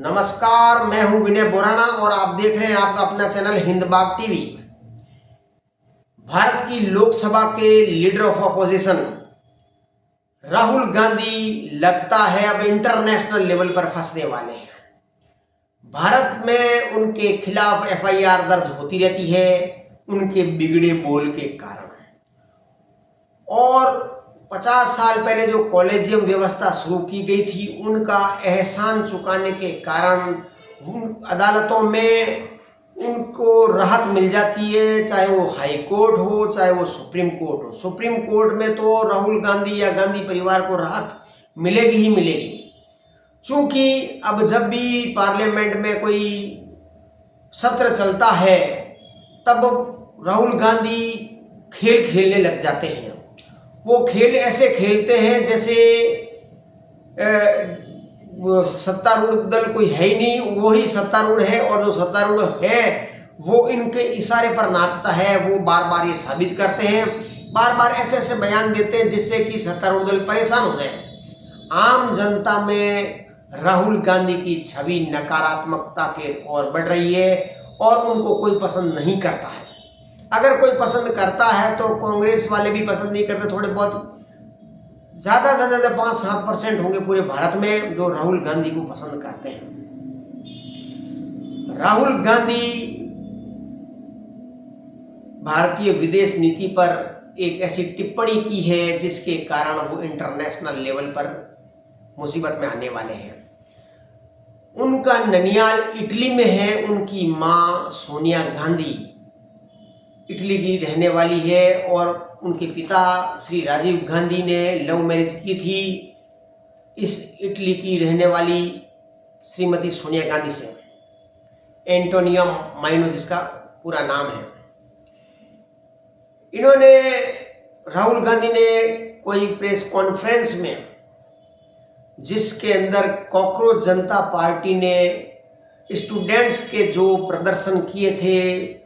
नमस्कार, मैं हूं विनय बोराना और आप देख रहे हैं आपका अपना चैनल हिंद बाग टीवी। भारत की लोकसभा के leader of opposition Rahul Gandhi लगता है अब इंटरनेशनल लेवल पर फंसने वाले हैं। भारत में उनके खिलाफ एफआईआर दर्ज होती रहती है उनके बिगड़े बोल के कारण। और 50 साल पहले जो कॉलेजियम व्यवस्था शुरू की गई थी उनका एहसान चुकाने के कारण अदालतों में उनको राहत मिल जाती है, चाहे वो हाई कोर्ट हो चाहे वो सुप्रीम कोर्ट हो। सुप्रीम कोर्ट में तो राहुल गांधी या गांधी परिवार को राहत मिलेगी ही मिलेगी, क्योंकि अब जब भी पार्लियामेंट में कोई सत्र चलता है तब राहुल गांधी खेल खेलने लग जाते हैं। वो खेल ऐसे खेलते हैं जैसे सत्तारूढ़ दल कोई है ही नहीं, वो ही सत्तारूढ़ है और जो सत्तारूढ़ है वो इनके इशारे पर नाचता है। वो बार बार ये साबित करते हैं, बार बार ऐसे ऐसे बयान देते हैं जिससे कि सत्तारूढ़ दल परेशान हो जाए। आम जनता में राहुल गांधी की छवि नकारात्मकता के ओर बढ़ रही है और उनको कोई पसंद नहीं करता है। अगर कोई पसंद करता है तो कांग्रेस वाले भी पसंद नहीं करते, थोड़े बहुत ज़्यादा से ज़्यादा 5-7% होंगे पूरे भारत में जो राहुल गांधी को पसंद करते हैं। राहुल गांधी भारतीय विदेश नीति पर एक ऐसी टिप्पणी की है जिसके कारण वो इंटरनेशनल लेवल पर मुसीबत में आने वाले हैं। उनका ननियाल इटली में है, उनकी माँ सोनिया गांधी इटली की रहने वाली है और उनके पिता श्री राजीव गांधी ने लव मैरिज की थी इस इटली की रहने वाली श्रीमती सोनिया गांधी से, एंटोनिया माइनो जिसका पूरा नाम है। इन्होंने राहुल गांधी ने कोई प्रेस कॉन्फ्रेंस में जिसके अंदर कॉकरोच जनता पार्टी ने स्टूडेंट्स के जो प्रदर्शन किए थे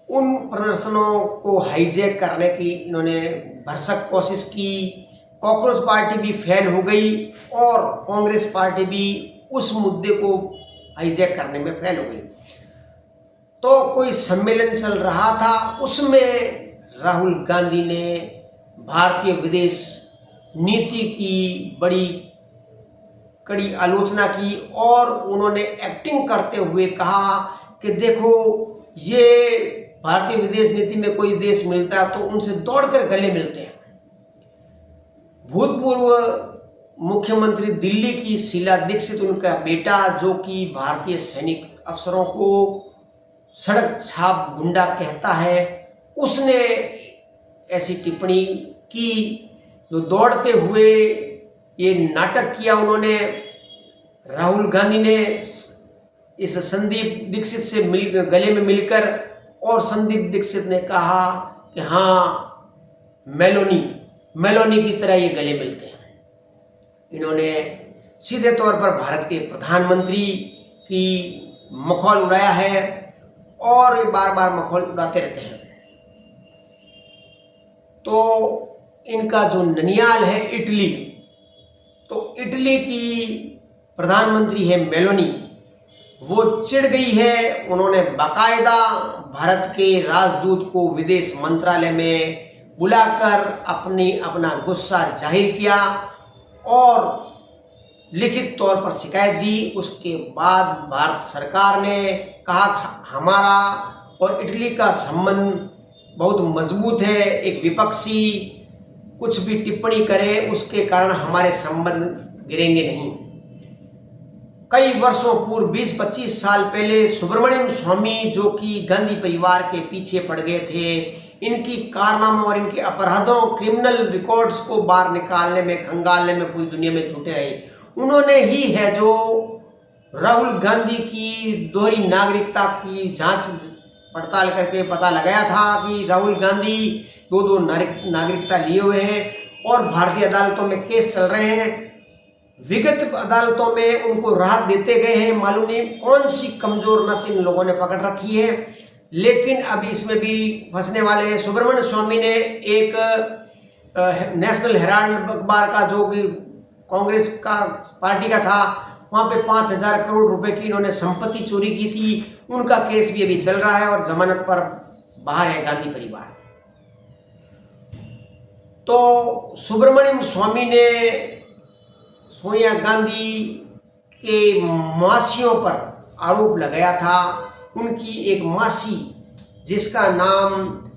उन प्रदर्शनों को हाईजैक करने की इन्होंने भरसक कोशिश की। कॉकरोच पार्टी भी फेल हो गई और कांग्रेस पार्टी भी उस मुद्दे को हाईजैक करने में फेल हो गई। तो कोई सम्मेलन चल रहा था, उसमें राहुल गांधी ने भारतीय विदेश नीति की बड़ी कड़ी आलोचना की और उन्होंने एक्टिंग करते हुए कहा कि देखो, ये भारतीय विदेश नीति में कोई देश मिलता है तो उनसे दौड़कर गले मिलते हैं। भूतपूर्व मुख्यमंत्री दिल्ली की शीला दीक्षित, उनका बेटा, जो कि भारतीय सैनिक अफसरों को सड़क छाप गुंडा कहता है, उसने ऐसी टिप्पणी की जो दौड़ते हुए ये नाटक किया उन्होंने। राहुल गांधी ने इस संदीप दीक्षित से गले में मिलकर और संदीप दीक्षित ने कहा कि हाँ, मेलोनी की तरह ये गले मिलते हैं। इन्होंने सीधे तौर पर भारत के प्रधानमंत्री की मखौल उड़ाया है और ये बार बार मखौल उड़ाते रहते हैं। तो इनका जो ननियाल है इटली, तो इटली की प्रधानमंत्री है मेलोनी, वो चिढ़ गई है। उन्होंने बाकायदा भारत के राजदूत को विदेश मंत्रालय में बुलाकर अपना गुस्सा जाहिर किया और लिखित तौर पर शिकायत दी। उसके बाद भारत सरकार ने कहा हमारा और इटली का संबंध बहुत मजबूत है, एक विपक्षी कुछ भी टिप्पणी करे उसके कारण हमारे संबंध गिरेंगे नहीं। कई वर्षों पूर्व 20-25 साल पहले सुब्रमण्यम स्वामी, जो कि गांधी परिवार के पीछे पड़ गए थे, इनकी कारनामों और इनके अपराधों, क्रिमिनल रिकॉर्ड्स को बाहर निकालने में, खंगालने में पूरी दुनिया में जुटे रहे। उन्होंने ही है जो राहुल गांधी की दोहरी नागरिकता की जांच पड़ताल करके पता लगाया था कि राहुल गांधी दो नागरिकता लिए हुए हैं और भारतीय अदालतों में केस चल रहे हैं। विगत अदालतों में उनको राहत देते गए हैं। मालूम नहीं कौन सी कमजोर नस इन लोगों ने पकड़ रखी है, लेकिन अब इसमें भी फंसने वाले हैं। सुब्रमण्यम स्वामी ने एक नेशनल हेराल्ड अखबार का, जो कि कांग्रेस का पार्टी का था, वहाँ पे 5,000 करोड़ रुपए की इन्होंने संपत्ति चोरी की थी, उनका केस भी अभी चल रहा है और जमानत पर बाहर है गांधी परिवार। तो सुब्रमण्यम स्वामी ने सोनिया गांधी के मासियों पर आरोप लगाया था। उनकी एक मासी जिसका नाम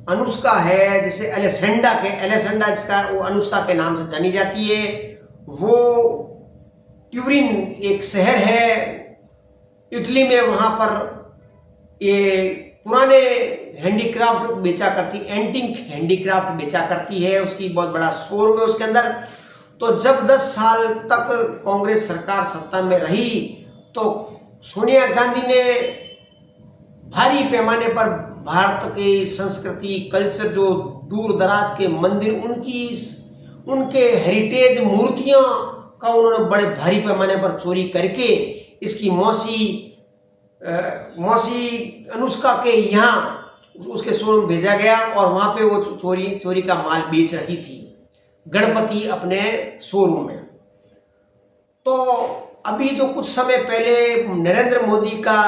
अनुष्का है, जिसे एलेसेंडा जिसका वो अनुष्का के नाम से जानी जाती है, वो ट्यूरिन एक शहर है इटली में, वहाँ पर ये पुराने हैंडीक्राफ्ट बेचा करती, एंटिक हैंडीक्राफ्ट बेचा करती है, उसकी बहुत बड़ा शोरूम है उसके अंदर। तो जब 10 साल तक कांग्रेस सरकार सत्ता में रही तो सोनिया गांधी ने भारी पैमाने पर भारत की संस्कृति, कल्चर, जो दूर दराज के मंदिर, उनके हेरिटेज मूर्तियां का उन्होंने बड़े भारी पैमाने पर चोरी करके इसकी मौसी अनुष्का के यहाँ उसके शोरूम भेजा गया और वहाँ पे वो चोरी का माल बेच रही थी गणपति अपने शोरूम में। तो अभी जो कुछ समय पहले नरेंद्र मोदी का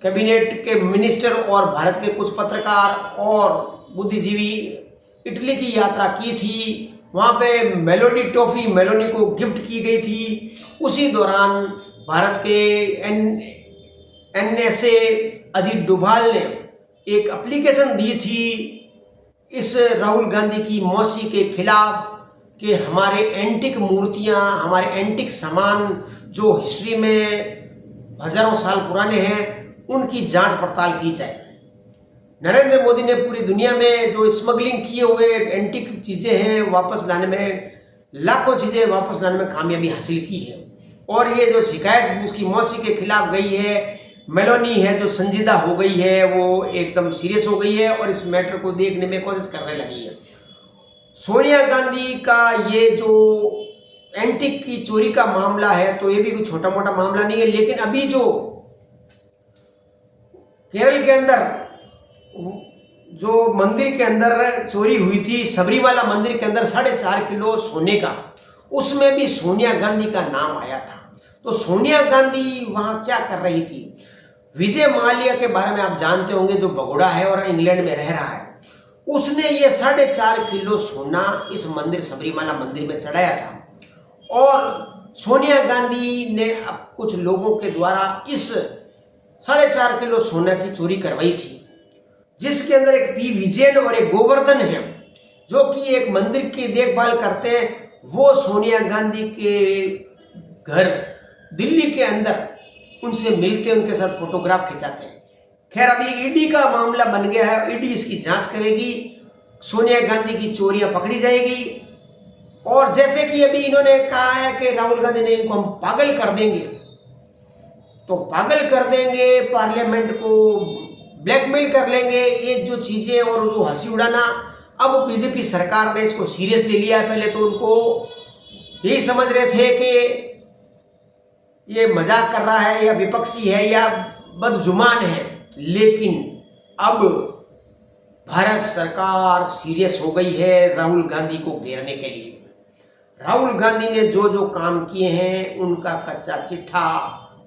कैबिनेट के मिनिस्टर और भारत के कुछ पत्रकार और बुद्धिजीवी इटली की यात्रा की थी, वहाँ पे मेलोनी को गिफ्ट की गई थी। उसी दौरान भारत के NSA अजीत डोभाल ने एक एप्लीकेशन दी थी इस राहुल गांधी की मौसी के खिलाफ कि हमारे एंटिक मूर्तियां, हमारे एंटिक सामान जो हिस्ट्री में हजारों साल पुराने हैं, उनकी जांच पड़ताल की जाए। नरेंद्र मोदी ने पूरी दुनिया में जो स्मगलिंग किए हुए एंटिक चीज़ें हैं वापस लाने में, लाखों चीज़ें वापस लाने में कामयाबी हासिल की है। और ये जो शिकायत उसकी मौसी के खिलाफ गई है, मेलोनी है जो संजीदा हो गई है, वो एकदम सीरियस हो गई है और इस मैटर को देखने में कोशिश करने लगी है। सोनिया गांधी का ये जो एंटिक की चोरी का मामला है तो ये भी कोई छोटा मोटा मामला नहीं है, लेकिन अभी जो केरल के अंदर जो मंदिर के अंदर चोरी हुई थी, सबरीमाला मंदिर के अंदर 4.5 किलो सोने का, उसमें भी सोनिया गांधी का नाम आया था। तो सोनिया गांधी वहां क्या कर रही थी? विजय माल्या के बारे में आप जानते होंगे, जो भगोड़ा है और इंग्लैंड में रह रहा है, उसने ये 4.5 किलो सोना इस मंदिर, सबरीमाला मंदिर में चढ़ाया था। और सोनिया गांधी ने अब कुछ लोगों के द्वारा इस 4.5 किलो सोना की चोरी करवाई थी, जिसके अंदर एक पी विजयन और एक गोवर्धन है जो कि एक मंदिर की देखभाल करते हैं। वो सोनिया गांधी के घर दिल्ली के अंदर उनसे मिलते, उनके साथ फोटोग्राफ खिंचाते हैं। खैर, अभी ईडी का मामला बन गया है, ईडी इसकी जांच करेगी, सोनिया गांधी की चोरियां पकड़ी जाएगी। और जैसे कि अभी इन्होंने कहा है कि राहुल गांधी ने इनको हम पागल कर देंगे, तो पागल कर देंगे, पार्लियामेंट को ब्लैकमेल कर लेंगे, ये जो चीजें और जो हंसी उड़ाना, अब बीजेपी सरकार ने इसको सीरियस ले लिया है। पहले तो उनको यही समझ रहे थे कि ये मजाक कर रहा है या विपक्षी है या बदजुबान है, लेकिन अब भारत सरकार सीरियस हो गई है राहुल गांधी को घेरने के लिए। राहुल गांधी ने जो जो काम किए हैं उनका कच्चा चिट्ठा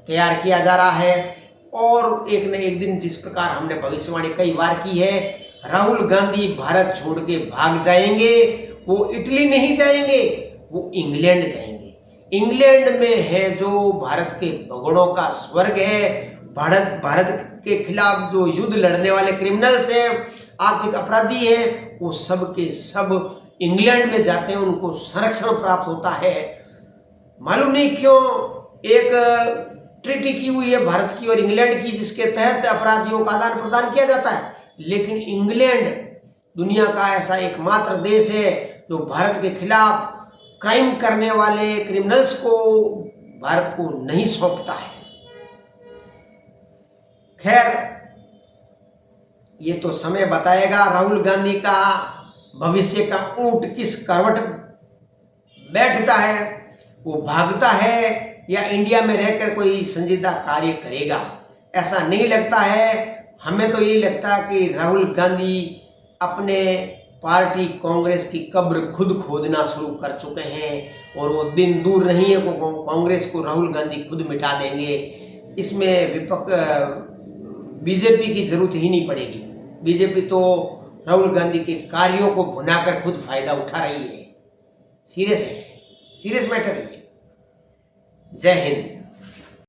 तैयार किया जा रहा है। और एक न एक दिन, जिस प्रकार हमने भविष्यवाणी कई बार की है, राहुल गांधी भारत छोड़ के भाग जाएंगे। वो इटली नहीं जाएंगे, वो इंग्लैंड जाएंगे। इंग्लैंड में है जो भारत के भगोड़ों का स्वर्ग है। भारत के खिलाफ जो युद्ध लड़ने वाले क्रिमिनल्स हैं, आर्थिक अपराधी हैं, वो सब के सब इंग्लैंड में जाते हैं, उनको संरक्षण प्राप्त होता है। मालूम नहीं क्यों एक ट्रीटी की हुई है भारत की और इंग्लैंड की, जिसके तहत अपराधियों का आदान प्रदान किया जाता है, लेकिन इंग्लैंड दुनिया का ऐसा एकमात्र देश है जो भारत के खिलाफ क्राइम करने वाले क्रिमिनल्स को भारत को नहीं सौंपता है। खैर, ये तो समय बताएगा राहुल गांधी का भविष्य का ऊंट किस करवट बैठता है, वो भागता है या इंडिया में रहकर कोई संजीदा कार्य करेगा। ऐसा नहीं लगता है, हमें तो ये लगता है कि राहुल गांधी अपने पार्टी कांग्रेस की कब्र खुद खोदना शुरू कर चुके हैं और वो दिन दूर नहीं है कांग्रेस को राहुल गांधी खुद मिटा देंगे। इसमें बीजेपी की जरूरत ही नहीं पड़ेगी। बीजेपी तो राहुल गांधी के कार्यों को भुनाकर खुद फायदा उठा रही है। सीरियस है, सीरियस मैटर है। जय हिंद।